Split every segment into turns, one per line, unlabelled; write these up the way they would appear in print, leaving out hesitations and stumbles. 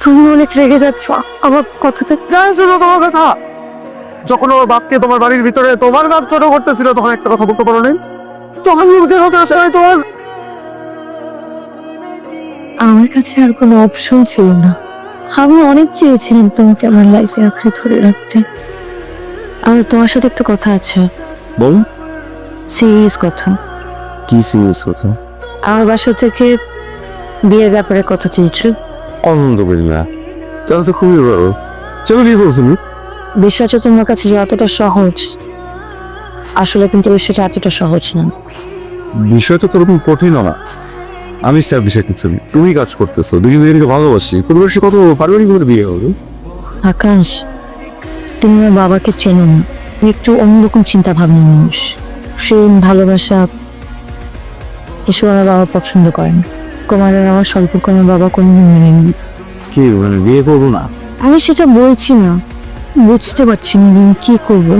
তুমি অনেক রেগে যাচ্ছ আমার কথাতে।
ছিল তোমার কথা যখন ওর বাপকে তোমার বাড়ির ভিতরে তোমার বাপ ছোট করতেছিল তখন একটা কথা বলতে পারো নাই? তখন মুখে কথা আসে নাই তোমার?
আমার কাছে আর কোনো অপশন ছিল না। আমি অনেক চেয়েছিলাম তোমাকে আমার লাইফে আঁকড়ে ধরে রাখতে। আমার তোমার সাথে একটা কথা আছে,
বল।
সিরিয়াস কথা।
কি সিরিয়াস কথা?
আমার বাসা থেকে বিয়ের ব্যাপারে কথা চেয়েছিল।
আনন্দ করি না, তাহলে তো খুবই ভালো। চলো বিয়ে করছিল।
বিশ্বাসটা তোমার কাছে যে এতটা সহজ, আসলে কিন্তু সেটা এতটা সহজ না।
বিষয়টা তো ওরকম কঠিন না। আমি স্যার বিষয় কিছু না। তুমি কাজ করতেছো, দুই দিনকে ভালোবাসি, পরিবারের কত পারিবারিক ভাবে বিয়ে হবে।
আকাশ, তুমি আমার বাবাকে চেনো না। তুমি একটু অন্যরকম চিন্তা ভাবনা মানুষ। প্রেম, ভালোবাসা এসব আমার বাবা পছন্দ করেন। কুমারের আমার সম্পর্ক আমার বাবা কোনোদিন মেনে নেন।
কি মানে বিয়ে করবো না?
আমি সেটা বলছি না, বুঝতে পারছি না আমি কি করবো।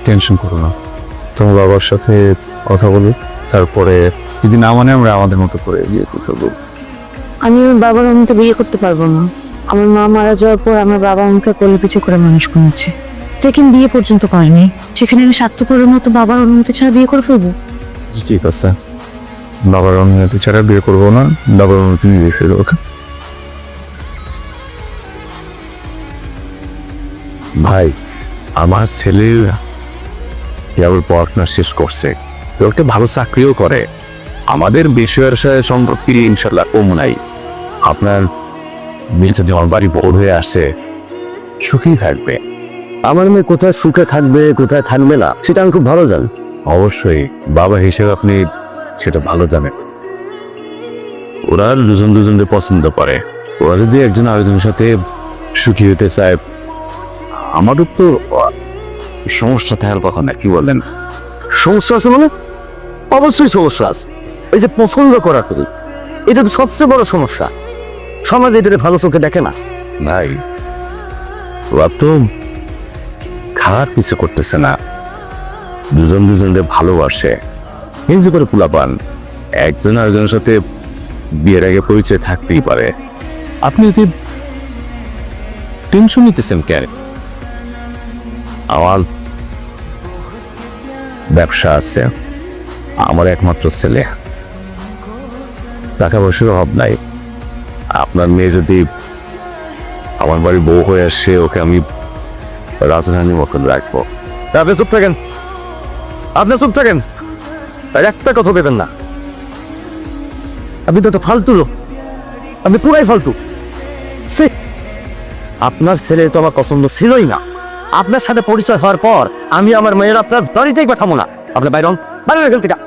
টেনশন করো না, তোমার বাবার সাথে কথা বলো, তারপরে যদি না মানে আমরা আমাদের মতো করে বিয়ে করে ফেলবো।
আমি আমার বাবার অনুমতি বিয়ে করতে পারবো না। আমার মা মারা যাওয়ার পর আমার বাবা আমাকে কোলে পিঠে করে মানুষ করেছে। সেকেন্ড বিয়ে পর্যন্ত করেনি, সেখানে আমি স্বার্থপরের মতো বাবার অনুমতি ছাড়া বিয়ে করে ফেলবো?
ঠিক আছে, বাবার অনুমতি ছাড়া বিয়ে করবো না, বাবার অনুমতি নিয়ে ফেলবো। ভাই, আমার ছেলে কেবল পড়াশোনা শেষ করছে, তো একটা ভালো চাকরিও করে। আমাদের বিষয়ের সাথে সম্পর্কে ইনশাল্লাহ কম নাই। আপনার মেয়ে যদি আমার বাড়ি বড় হয়ে আসে, সুখী থাকবে।
আমার মেয়ে কোথায় সুখে থাকবে কোথায় থাকবে না সেটা আমি খুব ভালো জানি।
অবশ্যই বাবা হিসেবে আপনি সেটা ভালো জানেন। ওরা দুজন দুজনকে পছন্দ করে। ওরা যদি একজন আরেকজনের সাথে সুখী হতে চায়, আমারও তো সমস্যা থাকার কথা না, কি বলেন?
সমস্যা আছে মানে? অবশ্যই সমস্যা আছে। এই যে পছন্দ করা করি, এটা তো সবচেয়ে বড় সমস্যা। সমাজ এটা ভালো চোখে দেখে না।
নাই, ওরা তো খারাপ কিছু করতেছে না, দুজন দুজনকে ভালোবাসে। হিংসে করে পোলাপান একজন আরেকজনের সাথে বিয়ের আগে পরিচয় থাকতেই পারে। আপনি যদি টেনশন নিতেছেন কেন? আমার ব্যবসা আছে, আমার একমাত্র ছেলে, টাকা পয়সার অভাব নাই। আপনার মেয়ে যদি আমার বাড়ির বউ হয়ে আসে, ওকে আমি রাজধানীর মতন রাখবো। আপনি চুপ থাকেন, আপনি চুপ থাকেন, আর একটা কথা দেবেন না।
আপনি তো একটা ফালতু লোক, আপনি পুরাই ফালতু। সে আপনার ছেলে তো আমার পছন্দ ছিলই না। আপনার সাথে পরিচয় হওয়ার পর আমি আমার মেয়ের আপনার বাড়িতেই পাঠাবো না। আপনি বাইরে হন, বাইরে গেল থেকে।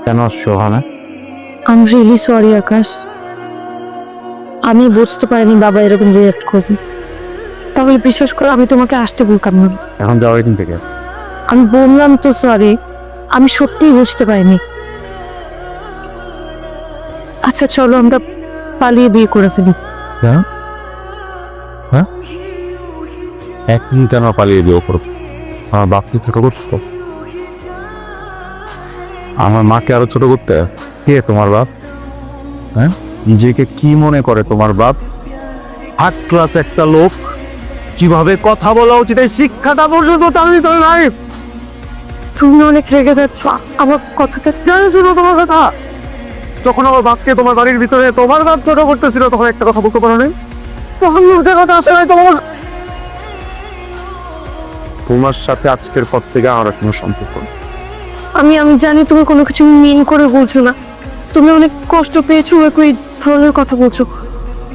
কেন Sohana?
I am really sorry Akash, আমি বুঝতে পারিনি বাবা এরকম রিয়েক্ট করবে। তাহলে বিশ্বাস করো আমি তোমাকে আসতে বলতাম না।
এখন যাওয়ার দিন থেকে
আমি বললাম তো সরি, আমি সত্যিই বুঝতে পারিনি। আচ্ছা চলো আমরা পালিয়ে বিয়ে করে ফেলি।
হ্যাঁ, এক মিনিট আমার পালিয়ে বিয়ে করবো? আমার বাপকে ছোট করতো, আমার মাকে আরো ছোট করতে? কে তোমার বাপ? হ্যাঁ, নিজেকে কি মনে করে তোমার বাপ? হার্ড ক্লাস একটা লোক, কিভাবে কথা বলা উচিত এই শিক্ষাটা পর্যন্ত তার ভিতরে নাই।
তুমি অনেক রেগে যাচ্ছ আমার কথাতে।
ছিল তোমার কথা যখন আমার বাপকে তোমার বাড়ির ভিতরে তোমার বাপ ছোট করতেছিল, তখন একটা কথা বলতে পারো নাই? তখন মুখে কথা আসে নাই তোমার? তোমার সাথে আজকের পর থেকে আমার কোনো সম্পর্ক নেই।
আমি জানি তুমি কোনো কিছু মিন করে বলছো না, তুমি অনেক কষ্ট পেয়েছো, একই ধরনের কথা বলছো।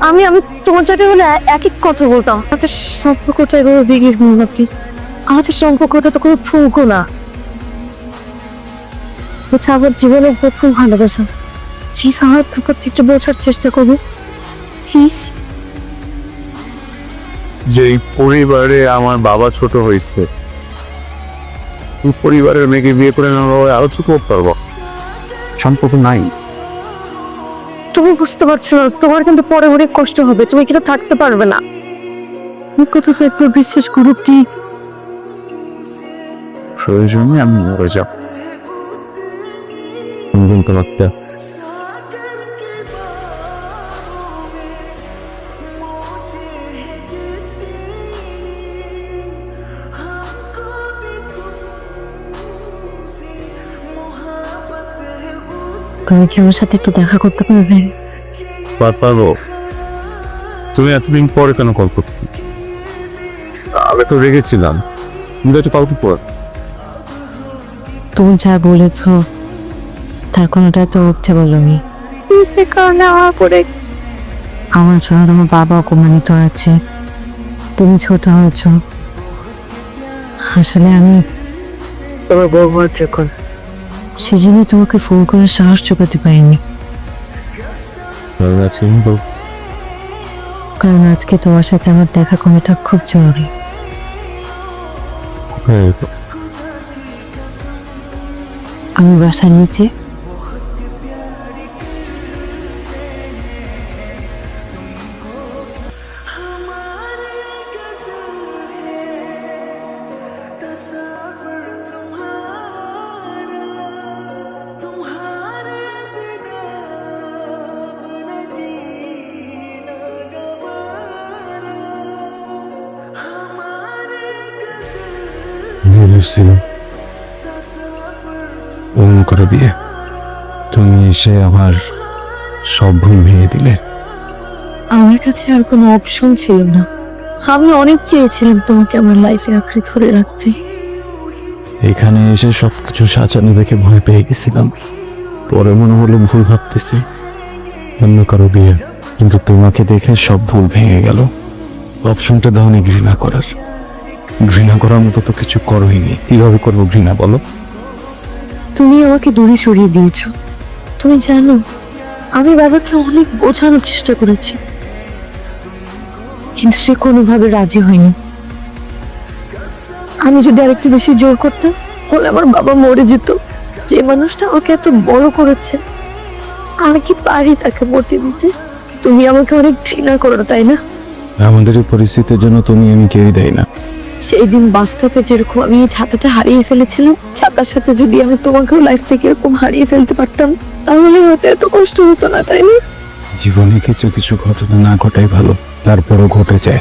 আমি তোমার জায়গায় হলে একই কথা বলতাম। আমাদের সম্পর্কটা এভাবে ভেঙে দিও না প্লিজ। আমাদের সম্পর্কটা তো কোনো ফুলকো না, হচ্ছে আমার জীবনের প্রথম ভালোবাসা। প্লিজ আমার ব্যাপারটা একটু বোঝার চেষ্টা করবো প্লিজ।
যেই পরিবারে আমার বাবা ছোট হয়েছে, ওই পরিবারের মেয়েকে বিয়ে করে নেওয়া আরো ছোট করতে পারবো? সম্পর্ক নাই।
তুমি বুঝতে পারছো না, তোমার কিন্তু পরে অনেক কষ্ট হবে, তুমি কিন্তু থাকতে পারবে না। কথা তো একটু বিশ্বাস করো প্লিজ।
প্রয়োজনে আমি মরে যাব। গুনগুন একটা
তুমি কি আমার সাথে একটু দেখা করতে পারবে?
পারবো। তুমি এতদিন পরে কেন কল করছি? আমি তো রেগেছিলাম, কিন্তু এটা কাউকে পর
তুমি যা বলেছ তার কোনোটা তো উঠতে বলনি। সে কারণে আমার পরে আমার জন্য তোমার বাবা অপমানিত আছে, তুমি ছোট হয়েছ। আসলে আমি তোমার বউ হওয়ার যখন সেজন্য তোমাকে ফোন করে সাহস জোগাতে পারিনি, কারণ আজকে তোমার সাথে আমার দেখা করাটা খুব জরুরি। আমি বাসার নিচে
ভেবেছিলাম অন্য করে বিয়ে, তুমি এসে আমার সব ভুল ভেঙে দিলে।
আমার কাছে আর কোনো অপশন ছিল না। আমি অনেক চেয়েছিলাম তোমাকে আমার লাইফে আঁকড়ে ধরে রাখতে।
এখানে এসে সবকিছু সাজানো দেখে ভয় পেয়ে গেছিলাম, পরে মনে হলো ভুল ভাবতেছি, অন্য কারো বিয়ে। কিন্তু তোমাকে দেখে সব ভুল ভেঙে গেল। অপশনটা দাওনি ঘৃণা করার, ঘৃণা করার মতো তো কিছু করোইনি। কিভাবে করবো ঘৃণা বলো?
তুমি আমাকে দূরে সরিয়ে দিয়েছো। তুমি জানো আমি বাবাকে অনেক বোঝানোর চেষ্টা করেছি, কিন্তু সে কোনোভাবে রাজি হয়নি। আমি যদি আরেকটু বেশি জোর করতাম তাহলে আমার বাবা মরে যেত। যে মানুষটা আমাকে এত বড় করেছে, আমি কি পারি তাকে মরতে দিতে? তুমি আমাকে অনেক ঘৃণা করো, তাই না?
আমাদের এই পরিস্থিতির জন্য তুমি আমি কেউই দেয় না।
সেই দিন বাস্তবে যেরকম আমি এই ছাতাটা হারিয়ে ফেলেছিলাম, ছাতার সাথে যদি আমি তোমাকেও লাইফ থেকে এরকম হারিয়ে ফেলতে পারতাম তাহলে হয়তো এত কষ্ট হতো না, তাই না?
জীবনে কিছু কিছু ঘটনা না ঘটাই ভালো, তারপরও ঘটে যায়।